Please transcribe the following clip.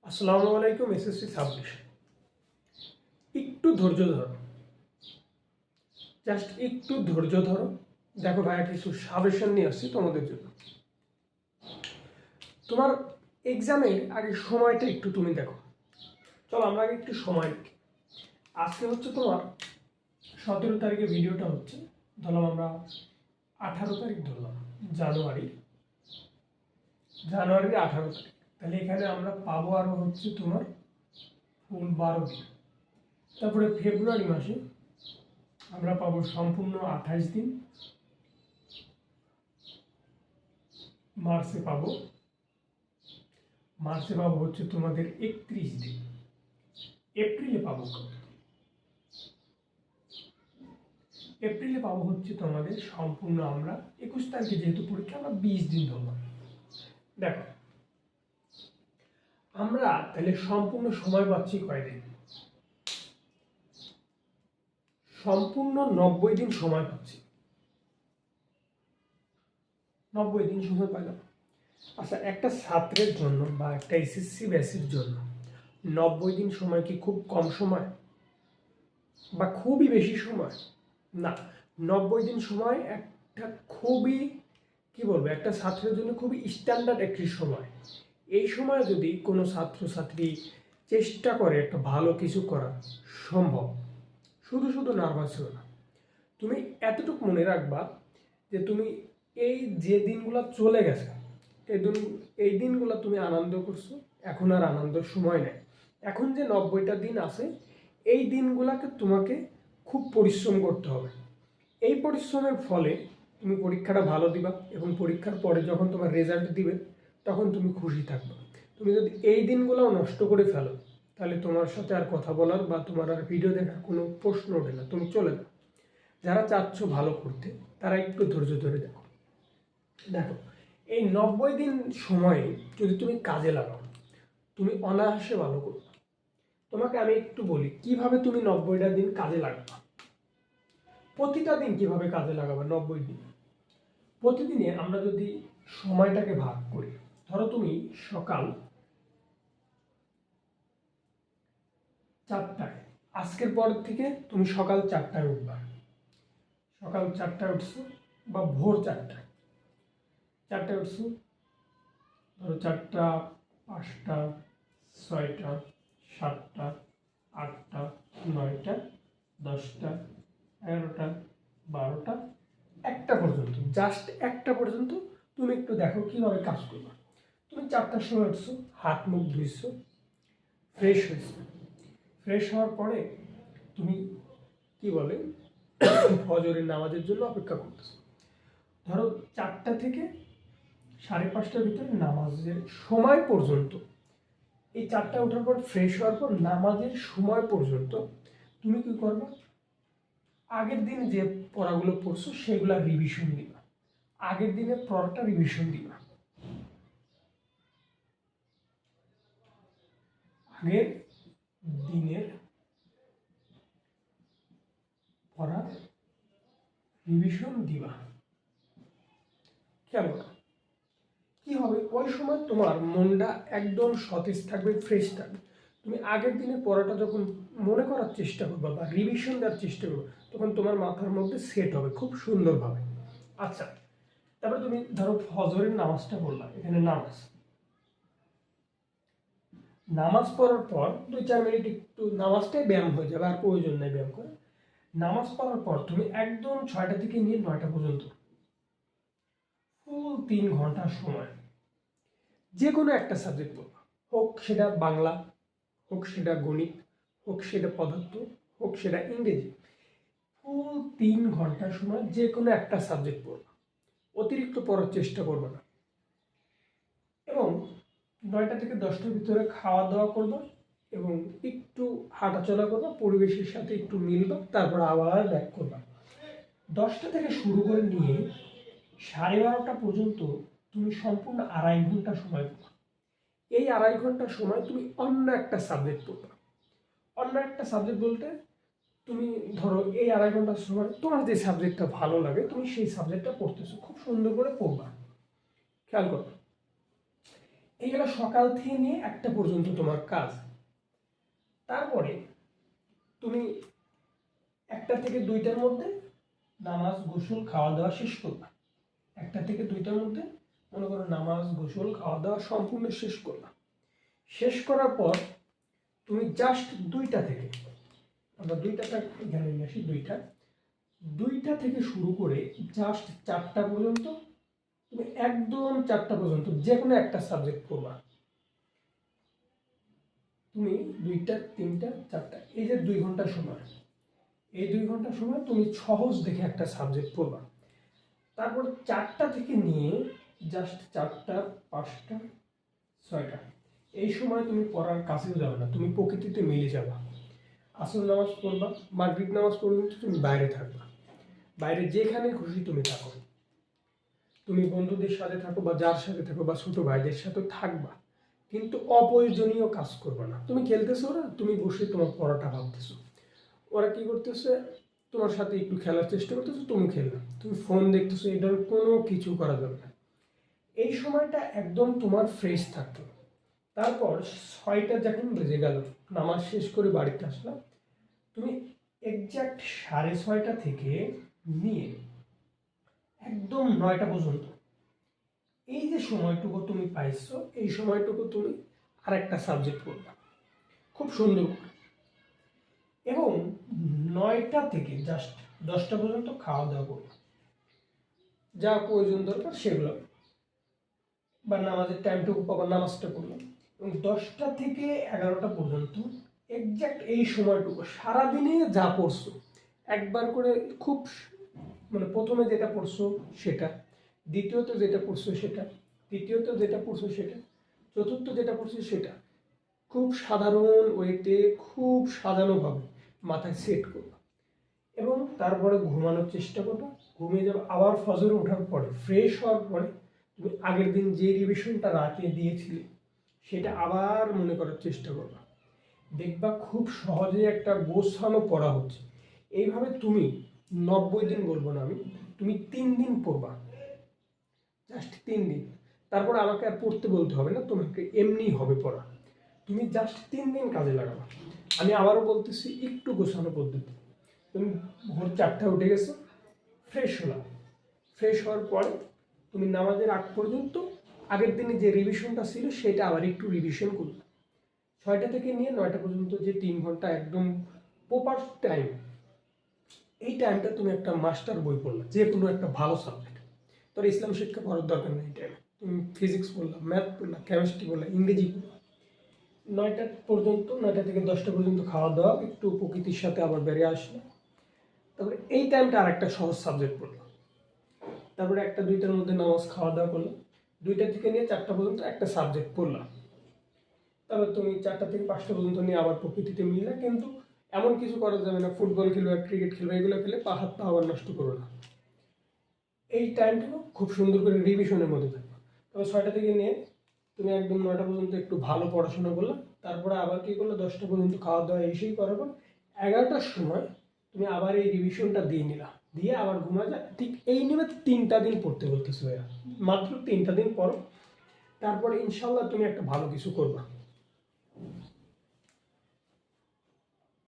আসসালামু আলাইকুম। এসএসসি 26 একটু ধৈর্য ধরো, জাস্ট একটু ধৈর্য ধরো। দেখো ভাইয়া কিছু সাজেশন নিয়ে আসছি তোমাদের জন্য। তোমার এক্সামের আগে সময়টা একটু তুমি দেখো। চলো আমরা আগে একটু সময় দেখি। আজকে হচ্ছে তোমার 17 তারিখে ভিডিওটা হচ্ছে, ধরলাম আমরা 18 তারিখ ধরলাম, জানুয়ারির 18 তারিখ। তাহলে এখানে আমরা পাবো আরো হচ্ছে তোমার ফুল 12 দিন। তারপরে ফেব্রুয়ারি মাসে আমরা পাবো সম্পূর্ণ 28 দিন। মার্চে পাবো হচ্ছে তোমাদের 31 দিন। এপ্রিলে পাবো হচ্ছে তোমাদের সম্পূর্ণ আমরা 21 তারিখে যেহেতু পরীক্ষা, আমরা 20 দিন ধরলাম। দেখো আমরা তাহলে সম্পূর্ণ সময় পাচ্ছি কয়দিন? সম্পূর্ণ 90 দিন সময় পাচ্ছি। 90 দিন সময় পেলাম। আচ্ছা, একটা ছাত্রের জন্য বা একটা এসএসসি ব্যাচের জন্য 90 দিন সময় কি খুব কম সময় বা খুবই বেশি সময়? না, 90 দিন সময় একটা খুবই কি বলবো, একটা ছাত্রের জন্য খুবই স্ট্যান্ডার্ড একটি সময়। এই সময় যদি কোনো ছাত্রছাত্রী চেষ্টা করে একটা ভালো কিছু করা সম্ভব। শুধু শুধু নার্ভাস হও না। তুমি এতটুকু মনে রাখবা যে তুমি এই যে দিনগুলো চলে গেছে, এই দিনগুলো তুমি আনন্দ করছো, এখন আর আনন্দের সময় নেই। এখন যে 90টা দিন আছে, এই দিনগুলোকে তোমাকে খুব পরিশ্রম করতে হবে। এই পরিশ্রমের ফলে তুমি পরীক্ষাটা ভালো দিবা এবং পরীক্ষার পরে যখন তোমার রেজাল্ট দিবে তখন তুমি খুশি থাকবে। তুমি যদি এই দিনগুলোও নষ্ট করে ফেলো তাহলে তোমার সাথে আর কথা বলার বা তোমার আর ভিডিও দেখার কোনো প্রশ্ন ওঠে না, তুমি চলে যাও। যারা চাচ্ছ ভালো করতে তারা একটু ধৈর্য ধরে দেখো। এই 90 দিন সময়ে যদি তুমি কাজে লাগাও, তুমি অনায়াসে ভালো করবে। তোমাকে আমি একটু বলি কিভাবে তুমি 90টা দিন কাজে লাগাবা। প্রতিটা দিন কিভাবে কাজে লাগাবে 90 দিন? প্রতিদিনে আমরা যদি সময়টাকে ভাগ করি, ধরো তুমি সকাল 4টায়, আজকের পর থেকে তুমি সকাল 4টায় উঠবা। সকাল 4টায় উঠছো বা ভোর 4টায় উঠছো, ধরো 4টা, 5টা, 6টা, 7টা, 8টা, 9টা, 10টা, 11টা, 12টা, 1টা পর্যন্ত, জাস্ট 1টা পর্যন্ত তুমি একটু দেখো কিভাবে কাজ করবে। তুমি 4টার সময় উঠছো, হাত মুখ ধুইছো, ফ্রেশ হয়েছো। ফ্রেশ হওয়ার পরে তুমি কি বলে ফজরের নামাজের জন্য অপেক্ষা করতেছো। ধরো 4টা থেকে 5:30টার ভিতরে নামাজের সময় পর্যন্ত, এই 4টায় ওঠার পর ফ্রেশ হওয়ার পর নামাজের সময় পর্যন্ত তুমি কি করবে? আগের দিন যে পড়াগুলো পড়ছো সেগুলা রিভিশন দিবা। আগের দিনের পড়াটা রিভিশন দিবা। আগের দিনের পড়া রিভিশন দিবা। খেয়াল করো কি হবে, ওই সময় তোমার মনটা একদম সতেজ থাকবে, ফ্রেশ থাকবে। তুমি আগের দিনে পড়াটা যখন মনে করার চেষ্টা করবে বা রিভিশন দেওয়ার চেষ্টা করবে, তখন তোমার মাথার মধ্যে সেট হবে খুব সুন্দরভাবে। আচ্ছা, তারপরে তুমি ধরো ফজরের নামাজটা বললাম, এখানে নামাজ পড়ার পর 2-4 মিনিট একটু নামাজটাই ব্যায়াম হয়ে যাবে, আর প্রয়োজন নেই ব্যায়াম করে। নামাজ পড়ার পর তুমি একদম 6টা থেকে নিয়ে 9টা পর্যন্ত ফুল 3 ঘন্টার সময় যে কোনো একটা সাবজেক্ট পড়বা। হোক সেটা বাংলা, হোক সেটা গণিত, হোক সেটা পদার্থ, হোক সেটা ইংরেজি। ফুল 3 ঘন্টার সময় যে কোনো একটা সাবজেক্ট পড়বা। অতিরিক্ত পড়ার চেষ্টা করবে না। এবং 9টা থেকে 10টার ভিতরে খাওয়া দাওয়া করবা এবং একটু হাঁটাচলা করবা, পরিবেশের সাথে একটু মিলবা, তারপর আবার ব্যাক করবা। 10টা থেকে শুরু করে নিয়ে 12:30টা পর্যন্ত তুমি সম্পূর্ণ 2.5 ঘন্টা সময় পাবা। এই 2.5 ঘন্টা সময় তুমি অন্য একটা সাবজেক্ট পড়বা। অন্য একটা সাবজেক্ট বলতে তুমি ধরো এই 2.5 ঘন্টার সময় তোমার যে সাবজেক্টটা ভালো লাগে তুমি সেই সাবজেক্টটা পড়তেছো, খুব সুন্দর করে পড়বা। খেয়াল করো, এইগুলো সকাল থেকে নিয়ে 1টা পর্যন্ত তোমার কাজ। তারপরে তুমি 1টা থেকে 2টার মধ্যে নামাজ গোসল খাওয়া দাওয়া শেষ করবা। 1টা থেকে 2টার মধ্যে মনে করো নামাজ গোসল খাওয়া দাওয়া সম্পূর্ণ শেষ করবা। শেষ করার পর তুমি জাস্ট 2টা থেকে, আমরা 2টাটা এখানে নিয়ে আসি, 2টা থেকে শুরু করে জাস্ট 4টা পর্যন্ত তুমি একদম 4টা পর্যন্ত যে কোনো একটা সাবজেক্ট পড়বা। তুমি 2টা 3টা 4টা, এই যে 2 ঘন্টা সময়, এই 2 ঘন্টা সময় তুমি সহজ দেখে একটা সাবজেক্ট পড়বা। তারপর 4টা থেকে নিয়ে জাস্ট 4টা 5টা 6টা, এই সময় তুমি পড়ার কাছেও যাবে না, তুমি প্রকৃতিতে মিলে যাবা। আসর নামাজ পড়বা, মাগরিব নামাজ পর্যন্ত তুমি বাইরে থাকবা। বাইরে যেখানে খুশি তুমি থাকো, তুমি বন্ধুদের সাথে থাকো বা যার সাথে থাকো বা ছোট ভাইদের সাথে থাকবা, কিন্তু অপ্রয়োজনীয় কাজ করবে না। তুমি খেলতেছো না, তুমি বসে তোমার পড়াটা ভাবতেছো, ওরা কি করতেছে তোমার সাথে একটু খেলার চেষ্টা করতেছো, তুমি খেলবে, তুমি ফোন দেখতেছো, এটার কোনো কিছু করা যাবে না। এই সময়টা একদম তোমার ফ্রেশ থাকতো। তারপর 6টা যখন বেজে গেল, নামাজ শেষ করে বাড়িতে আসলাম, তুমি এক্সাক্ট 6:30টা থেকে নিয়ে একদম 9টা পর্যন্ত এই যে সময়টুকু তুমি পাইছো, এই সময়টুকু তুমি আরেকটা সাবজেক্ট পড়বা খুব সুন্দর করে। এবং 9টা থেকে জাস্ট 10টা পর্যন্ত খাওয়া দাওয়া করবা, যা প্রয়োজন দরকার সেগুলো, বা নামাজের টাইমটুকু পাবা, নামাজটা করলাম। এবং 10টা থেকে 11টা পর্যন্ত এক্সাক্ট এই সময়টুকু সারাদিনে যা পড়ছো একবার করে, খুব মানে প্রথমে যেটা পড়ছো সেটা, দ্বিতীয়ত যেটা পড়ছো সেটা, তৃতীয়ত যেটা পড়ছো সেটা, চতুর্থ যেটা পড়ছো সেটা, খুব সাধারণ ওয়েতে খুব সাজানোভাবে মাথায় সেট করবা। এবং তারপরে ঘুমানোর চেষ্টা করবা, ঘুমিয়ে যাবে। আবার ফজর ওঠার পরে ফ্রেশ হওয়ার পরে তুমি আগের দিন যে রিভিশনটা রাতে দিয়েছিলে সেটা আবার মনে করার চেষ্টা করবা। দেখবা খুব সহজে একটা গোছানো পড়া হচ্ছে। এইভাবে তুমি 90 দিন বলবো না আমি, তুমি 3 দিন পড়বা, জাস্ট 3 দিন। তারপর আমাকে আর পড়তে বলতে হবে না, তোমাকে এমনি হবে পড়া। তুমি জাস্ট 3 দিন কাজে লাগাবা। আমি আবারও বলতেছি, একটু গোছানো পদ্ধতি। তুমি ভোর 4টায় উঠে গেছো, ফ্রেশ হলাম, ফ্রেশ হওয়ার পরে তুমি নামাজের আগ পর্যন্ত আগের দিনে যে রিভিশনটা ছিল সেটা আবার একটু রিভিশন করবে। 6টা থেকে নিয়ে 9টা পর্যন্ত যে 3 ঘন্টা একদম প্রপার টাইম, এই টাইমটা তুমি একটা মাস্টার বই পড়লা, যে কোনো একটা ভালো সাবজেক্ট। তোর ইসলাম শিক্ষা পড়ার দরকার নেই, টাইমে তুমি ফিজিক্স পড়লা, ম্যাথ পড়লা, কেমিস্ট্রি পড়লা, ইংরেজি পড়লা। 9টা পর্যন্ত, 9টা থেকে 10টা পর্যন্ত খাওয়া দাওয়া, একটু প্রকৃতির সাথে আবার বেরিয়ে আসলো। তারপরে এই টাইমটা আর একটা সহজ সাবজেক্ট পড়লো। তারপরে 1টা 2টার মধ্যে নামাজ খাওয়া দাওয়া করলাম, 2টা থেকে নিয়ে 4টা পর্যন্ত একটা সাবজেক্ট পড়লাম। তারপর তুমি 4টা থেকে 5টা পর্যন্ত নিয়ে আবার প্রকৃতিতে মিললে। কিন্তু এমন কিছু করা যাবে না, ফুটবল খেলবে, ক্রিকেট খেলবে, এগুলো খেলে হাত পা আবার নষ্ট করো না। এই টাইমটা খুব সুন্দর করে রিভিশনের মধ্যে থাকবে। তবে 6টা থেকে নিয়ে তুমি একদম 9টা পর্যন্ত একটু ভালো পড়াশোনা করলে। তারপরে আবার কি করলো, 10টা পর্যন্ত খাওয়া দাওয়া এসেই করার পর 11টার সময় তুমি আবার এই রিভিশনটা দিয়ে নিলা, দিয়ে আবার ঘুমা যায়। ঠিক এই নিয়ে 3টা দিন পড়তে বলতেছে ভাইয়া, মাত্র 3টা দিন পড়ো, তারপরে ইনশাল্লাহ তুমি একটা ভালো কিছু করবা।